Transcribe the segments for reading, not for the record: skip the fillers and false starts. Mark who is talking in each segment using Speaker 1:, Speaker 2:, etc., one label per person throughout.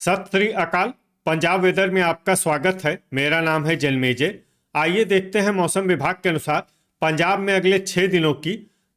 Speaker 1: सत श्री अकाल। पंजाब वेदर में आपका स्वागत है। मेरा नाम है जन्मेजय। आइए देखते हैं मौसम विभाग के अनुसार पंजाब में अगले 6 दिनों की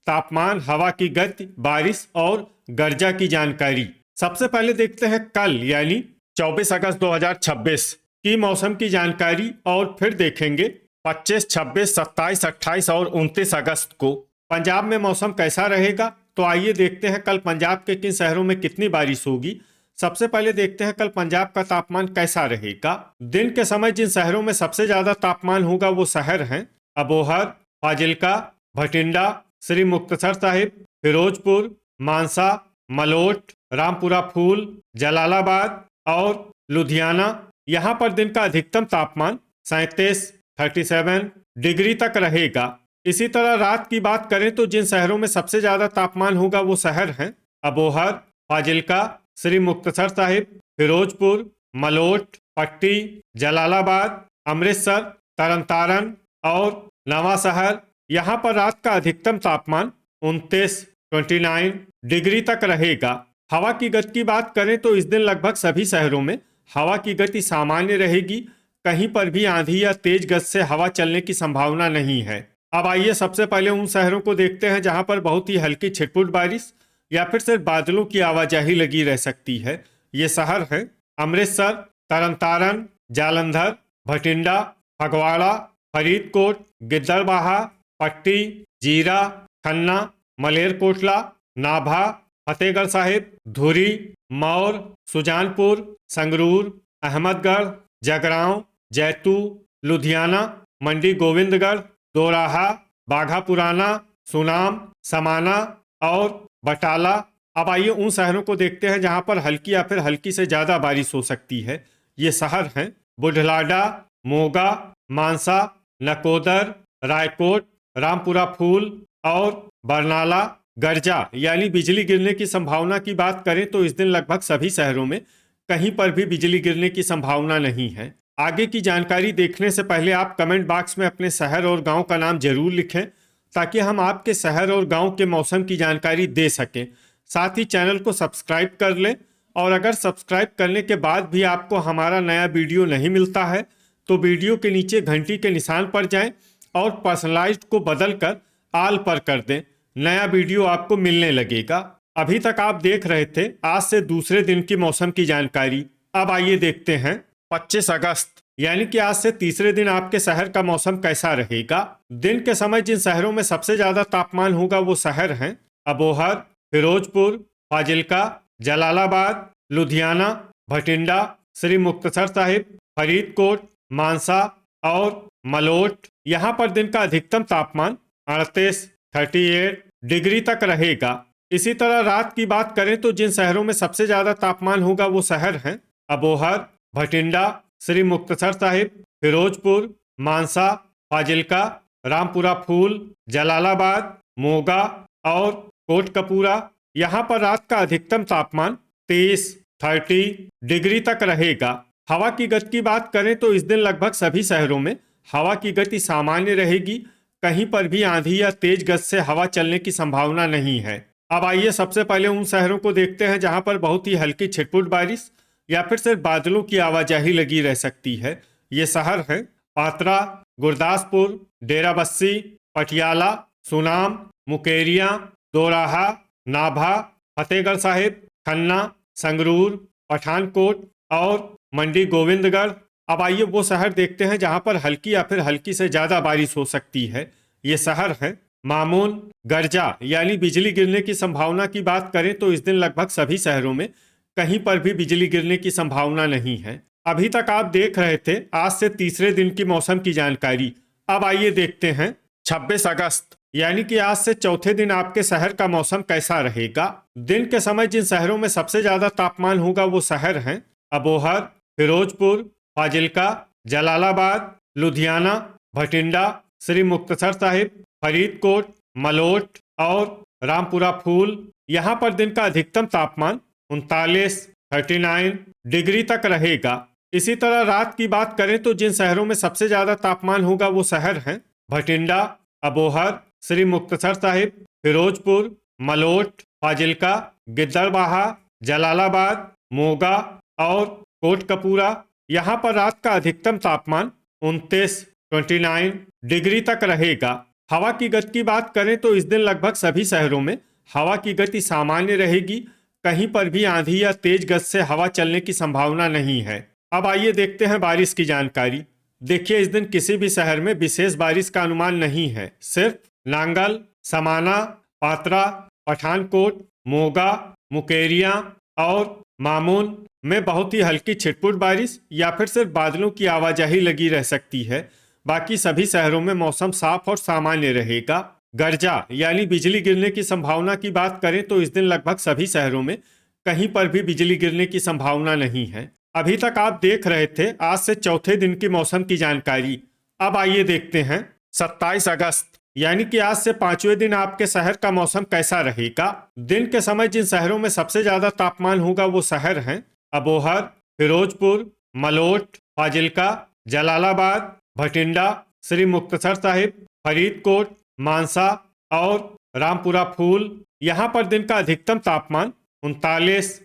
Speaker 1: तापमान, हवा की गति, बारिश और गर्जा की जानकारी। सबसे पहले देखते हैं कल यानी 24 अगस्त 2026 की मौसम की जानकारी और फिर देखेंगे 25, 26, 27, 28 और 29 अगस्त को पंजाब में मौसम कैसा रहेगा। तो आइए देखते हैं कल पंजाब के किन शहरों में कितनी बारिश होगी। सबसे पहले देखते हैं कल पंजाब का तापमान कैसा रहेगा। दिन के समय जिन शहरों में सबसे ज्यादा तापमान होगा वो शहर हैं अबोहर, फाजिल्का, भटिंडा, श्री मुक्तसर साहिब, फिरोजपुर, मानसा, मलोट, रामपुरा फूल, जलालाबाद और लुधियाना। यहाँ पर दिन का अधिकतम तापमान 37 डिग्री तक रहेगा। इसी तरह रात की बात करें तो जिन शहरों में सबसे ज्यादा तापमान होगा वो शहर हैं अबोहर, फाजिल्का, श्री मुक्तसर साहिब, फिरोजपुर, मलोट, पट्टी, जलालाबाद, अमृतसर, तरनतारन और नवा शहर। यहाँ पर रात का अधिकतम तापमान 29 डिग्री तक रहेगा। हवा की गति की बात करें तो इस दिन लगभग सभी शहरों में हवा की गति सामान्य रहेगी। कहीं पर भी आंधी या तेज गति से हवा चलने की संभावना नहीं है। अब आइए सबसे पहले उन शहरों को देखते हैं जहां पर बहुत ही हल्की छिटपुट बारिश या फिर सिर्फ बादलों की आवाजाही लगी रह सकती है। ये शहर हैं अमृतसर, तरनतारन, जालंधर, भटिंडा, फगवाड़ा, फरीदकोट, गिद्दड़बाहा, पट्टी, जीरा, खन्ना, मलेरकोटला, नाभा, फतेहगढ़ साहिब, धुरी, मौर, सुजानपुर, संगरूर, अहमदगढ़, जगरांव, जैतू, लुधियाना, मंडी गोविंदगढ़, दोराहा, बाघा पुराना, सुनाम, समाना और बटाला। अब आइए उन शहरों को देखते हैं जहां पर हल्की या फिर हल्की से ज्यादा बारिश हो सकती है। ये शहर हैं बुढ़लाडा, मोगा, मानसा, नकोदर, रायकोट, रामपुरा फूल और बरनाला। गर्जा यानी बिजली गिरने की संभावना की बात करें तो इस दिन लगभग सभी शहरों में कहीं पर भी बिजली गिरने की संभावना नहीं है। आगे की जानकारी देखने से पहले आप कमेंट बॉक्स में अपने शहर और गांव का नाम जरूर लिखें ताकि हम आपके शहर और गांव के मौसम की जानकारी दे सकें। साथ ही चैनल को सब्सक्राइब कर लें और अगर सब्सक्राइब करने के बाद भी आपको हमारा नया वीडियो नहीं मिलता है तो वीडियो के नीचे घंटी के निशान पर जाएं और पर्सनलाइज्ड को बदलकर आल पर कर दें। नया वीडियो आपको मिलने लगेगा। अभी तक आप देख रहे थे आज से दूसरे दिन की मौसम की जानकारी। अब आइए देखते हैं 25 अगस्त यानी कि आज से तीसरे दिन आपके शहर का मौसम कैसा रहेगा। दिन के समय जिन शहरों में सबसे ज्यादा तापमान होगा वो शहर हैं अबोहर, फिरोजपुर, फाजिल्का, जलालाबाद, लुधियाना, भटिंडा, श्री मुक्तसर साहिब, फरीदकोट, मानसा और मलोट। यहाँ पर दिन का अधिकतम तापमान 38 डिग्री तक रहेगा। इसी तरह रात की बात करें तो जिन शहरों में सबसे ज्यादा तापमान होगा वो शहर हैं अबोहर, भटिंडा, श्री मुक्तसर साहिब, फिरोजपुर, मानसा, फाजिल्का, रामपुरा फूल, जलालाबाद, मोगा और कोटकपूरा। यहाँ पर रात का अधिकतम तापमान 30 डिग्री तक रहेगा। हवा की गति की बात करें तो इस दिन लगभग सभी शहरों में हवा की गति सामान्य रहेगी। कहीं पर भी आंधी या तेज गति से हवा चलने की संभावना नहीं है। अब आइए सबसे पहले उन शहरों को देखते हैं जहां पर बहुत ही हल्की छिटपुट बारिश या फिर सिर्फ बादलों की आवाजाही लगी रह सकती है। ये शहर हैं पात्रा, गुरदासपुर, डेराबस्सी, पटियाला, सुनाम, मुकेरिया, दोराहा, नाभा, फतेहगढ़ साहिब, खन्ना, संगरूर, पठानकोट और मंडी गोविंदगढ़। अब आइए वो शहर देखते हैं जहां पर हल्की या फिर हल्की से ज्यादा बारिश हो सकती है। ये शहर हैं मामून, गर्जा यानी बिजली गिरने की संभावना की बात करें तो इस दिन लगभग सभी शहरों में कहीं पर भी बिजली गिरने की संभावना नहीं है। अभी तक आप देख रहे थे आज से तीसरे दिन की मौसम की जानकारी। अब आइए देखते हैं 26 अगस्त यानी कि आज से चौथे दिन आपके शहर का मौसम कैसा रहेगा। दिन के समय जिन शहरों में सबसे ज्यादा तापमान होगा वो शहर हैं अबोहर, फिरोजपुर, फाजिल्का, जलालाबाद, लुधियाना, भटिंडा, श्री मुक्तसर साहिब, फरीदकोट, मलोट और रामपुरा फूल। यहाँ पर दिन का अधिकतम तापमान 39 डिग्री तक रहेगा। इसी तरह रात की बात करें तो जिन शहरों में सबसे ज्यादा तापमान होगा वो शहर हैं भटिंडा, अबोहर, श्री मुक्तसर साहिब, फिरोजपुर, मलोट, फाजिल्का, गिद्दड़बाहा, जलालाबाद, मोगा और कोटकपूरा, यहाँ पर रात का अधिकतम तापमान 29 डिग्री तक रहेगा। हवा की गति की बात करें तो इस दिन लगभग सभी शहरों में हवा की गति सामान्य रहेगी। कहीं पर भी आंधी या तेज गति से हवा चलने की संभावना नहीं है। अब आइए देखते हैं बारिश की जानकारी। देखिए, इस दिन किसी भी शहर में विशेष बारिश का अनुमान नहीं है। सिर्फ नांगल, समाना, पात्रा, पठानकोट, मोगा, मुकेरिया और मामून में बहुत ही हल्की छिटपुट बारिश या फिर सिर्फ बादलों की आवाजाही लगी रह सकती है। बाकी सभी शहरों में मौसम साफ और सामान्य रहेगा। गर्जा यानी बिजली गिरने की संभावना की बात करें तो इस दिन लगभग सभी शहरों में कहीं पर भी बिजली गिरने की संभावना नहीं है। अभी तक आप देख रहे थे आज से चौथे दिन की मौसम की जानकारी। अब आइए देखते हैं 27 अगस्त यानी कि आज से पांचवें दिन आपके शहर का मौसम कैसा रहेगा। दिन के समय जिन शहरों में सबसे ज्यादा तापमान होगा वो शहर हैं अबोहर, फिरोजपुर, मलोट, फाजिल्का, जलालाबाद, भटिंडा, श्री मुक्तसर साहिब, फरीदकोट, मानसा और रामपुरा फूल। यहाँ पर दिन का अधिकतम तापमान 39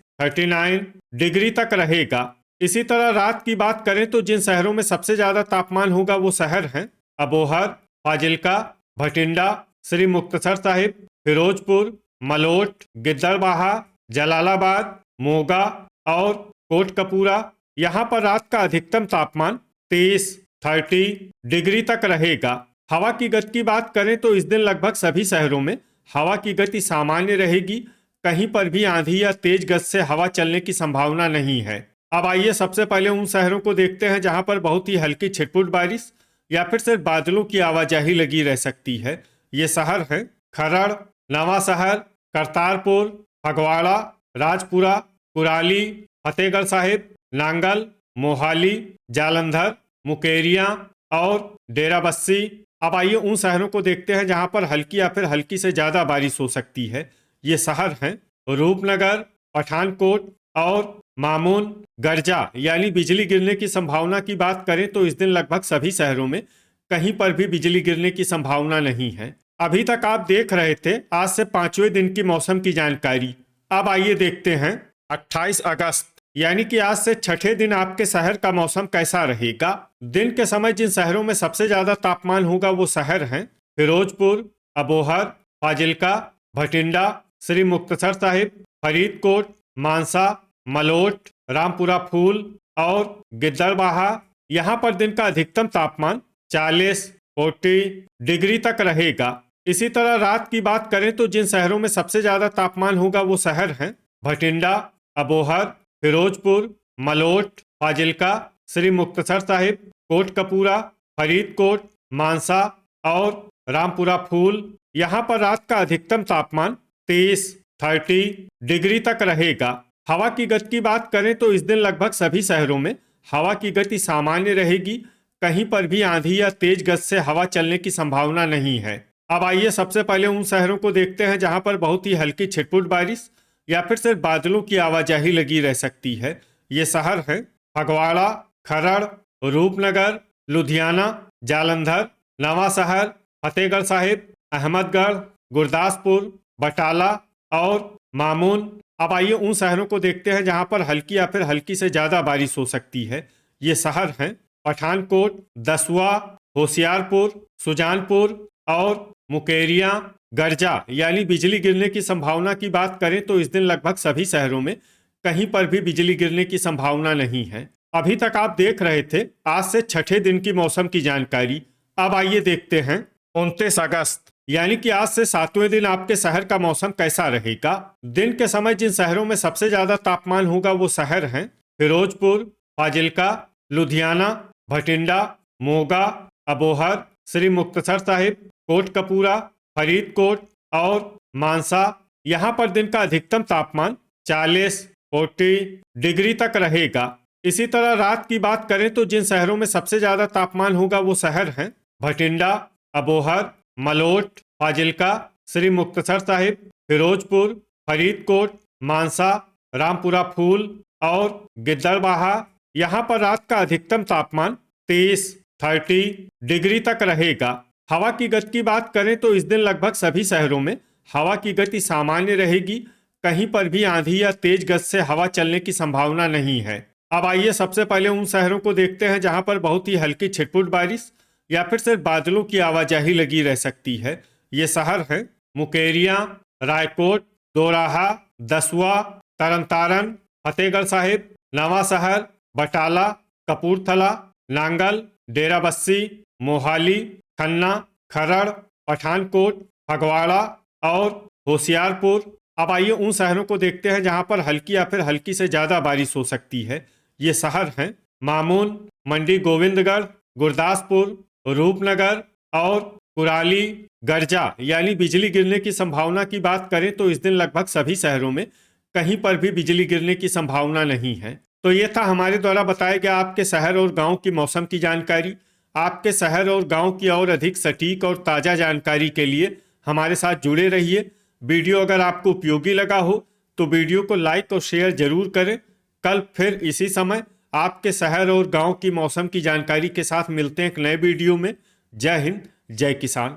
Speaker 1: डिग्री तक रहेगा। इसी तरह रात की बात करें तो जिन शहरों में सबसे ज्यादा तापमान होगा वो शहर हैं अबोहर, फाजिल्का, भटिंडा, श्री मुक्तसर साहिब, फिरोजपुर, मलोट, गिद्दड़बाहा, जलालाबाद, मोगा और कोटकपूरा। यहाँ पर रात का अधिकतम तापमान 30 डिग्री तक रहेगा। हवा की गति की बात करें तो इस दिन लगभग सभी शहरों में हवा की गति सामान्य रहेगी। कहीं पर भी आंधी या तेज गति से हवा चलने की संभावना नहीं है। अब आइए सबसे पहले उन शहरों को देखते हैं जहां पर बहुत ही हल्की छिटपुट बारिश या फिर सिर्फ बादलों की आवाजाही लगी रह सकती है। ये शहर हैं खरड़, नवा शहर, करतारपुर, फगवाड़ा, राजपुरा, कुराली, फतेहगढ़ साहिब, नांगल, मोहाली, जालंधर, मुकेरिया और डेराबस्सी। अब आइए उन शहरों को देखते हैं जहां पर हल्की या फिर हल्की से ज्यादा बारिश हो सकती है। ये शहर हैं रूपनगर, पठानकोट और मामून। गर्जा यानी बिजली गिरने की संभावना की बात करें तो इस दिन लगभग सभी शहरों में कहीं पर भी बिजली गिरने की संभावना नहीं है। अभी तक आप देख रहे थे आज से पांचवें दिन की मौसम की जानकारी। अब आइए देखते हैं 28 अगस्त यानी कि आज से छठे दिन आपके शहर का मौसम कैसा रहेगा। दिन के समय जिन शहरों में सबसे ज्यादा तापमान होगा वो शहर हैं फिरोजपुर, अबोहर, फाजिल्का, भटिंडा, श्री मुक्तसर साहिब, फरीदकोट, मानसा, मलोट, रामपुरा फूल और गिद्दड़बाहा। यहाँ पर दिन का अधिकतम तापमान 40 डिग्री तक रहेगा। इसी तरह रात की बात करें तो जिन शहरों में सबसे ज्यादा तापमान होगा वो शहर हैं भटिंडा, अबोहर, फिरोजपुर, मलोट, फाजिल्का, श्री मुक्तसर साहिब, कोटकपूरा, फरीदकोट, मानसा और रामपुरा फूल। यहाँ पर रात का अधिकतम तापमान 30 डिग्री तक रहेगा। हवा की गति की बात करें तो इस दिन लगभग सभी शहरों में हवा की गति सामान्य रहेगी। कहीं पर भी आंधी या तेज गति से हवा चलने की संभावना नहीं है। अब आइए सबसे पहले उन शहरों को देखते हैं जहां पर बहुत ही हल्की छिटपुट बारिश या फिर सिर्फ बादलों की आवाजाही लगी रह सकती है। ये शहर हैं फगवाड़ा, खरड़, रूपनगर, लुधियाना, जालंधर, नवा शहर, फतेहगढ़ साहिब, अहमदगढ़, गुरदासपुर, बटाला और मामून। अब आइए उन शहरों को देखते हैं जहां पर हल्की या फिर हल्की से ज्यादा बारिश हो सकती है। ये शहर हैं पठानकोट, दसुआ, होशियारपुर, सुजानपुर और मुकेरिया। गर्जा यानी बिजली गिरने की संभावना की बात करें तो इस दिन लगभग सभी शहरों में कहीं पर भी बिजली गिरने की संभावना नहीं है। अभी तक आप देख रहे थे आज से छठे दिन की मौसम की जानकारी। अब आइए देखते हैं 29 अगस्त यानी कि आज से सातवें दिन आपके शहर का मौसम कैसा रहेगा। दिन के समय जिन शहरों में सबसे ज्यादा तापमान होगा वो शहर हैं फिरोजपुर, फाजिल्का, लुधियाना, भटिंडा, मोगा, अबोहर, श्री मुक्तसर साहिब, कोटकपूरा, फरीदकोट और मानसा। यहाँ पर दिन का अधिकतम तापमान 40 डिग्री तक रहेगा। इसी तरह रात की बात करें तो जिन शहरों में सबसे ज्यादा तापमान होगा वो शहर हैं भटिंडा, अबोहर, मलोट, फाजिल्का, श्री मुक्तसर साहिब, फिरोजपुर, फरीदकोट, मानसा, रामपुरा फूल और गिद्दड़बाहा। यहाँ पर रात का अधिकतम तापमान 30 डिग्री तक रहेगा। हवा की गति की बात करें तो इस दिन लगभग सभी शहरों में हवा की गति सामान्य रहेगी। कहीं पर भी आंधी या तेज गति से हवा चलने की संभावना नहीं है। अब आइए सबसे पहले उन शहरों को देखते हैं जहां पर बहुत ही हल्की छिटपुट बारिश या फिर सिर्फ बादलों की आवाजाही लगी रह सकती है। ये शहर है मुकेरियां, रायकोट, दोराहा, दसुआ, तरनतारन, फतेहगढ़ साहिब, नवा शहर, बटाला, कपूरथला, नांगल, डेराबस्सी, मोहाली, खन्ना, खरड़, पठानकोट, फगवाड़ा और होशियारपुर। अब आइए उन शहरों को देखते हैं जहां पर हल्की या फिर हल्की से ज्यादा बारिश हो सकती है। ये शहर हैं मामून, मंडी गोविंदगढ़, गुरदासपुर, रूपनगर और कुराली। गर्जा यानी बिजली गिरने की संभावना की बात करें तो इस दिन लगभग सभी शहरों में कहीं पर भी बिजली गिरने की संभावना नहीं है। तो ये था हमारे द्वारा बताया गया आपके शहर और गांव की मौसम की जानकारी। आपके शहर और गांव की और अधिक सटीक और ताज़ा जानकारी के लिए हमारे साथ जुड़े रहिए। वीडियो अगर आपको उपयोगी लगा हो तो वीडियो को लाइक और शेयर जरूर करें। कल फिर इसी समय आपके शहर और गांव की मौसम की जानकारी के साथ मिलते हैं एक नए वीडियो में। जय हिंद, जय किसान।